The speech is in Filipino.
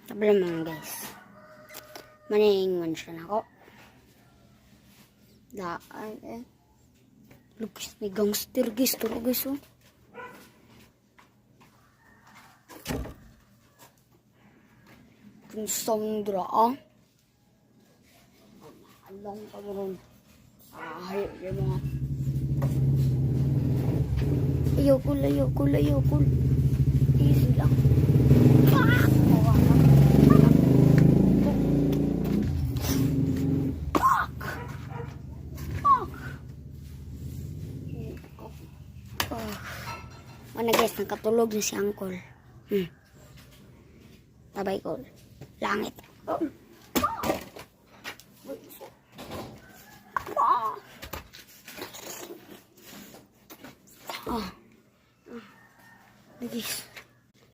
Tabla mga guys. Maningan siya na ako. Daan eh. Lupis may gangster guys. Turo guys oh. Kung Sandra ah. Alang ka mo ron. Ayaw yung mga. Ayokul. Easy lang. Mana guys, nakatulog na si Uncle. Tabay ko. Langit. Guys.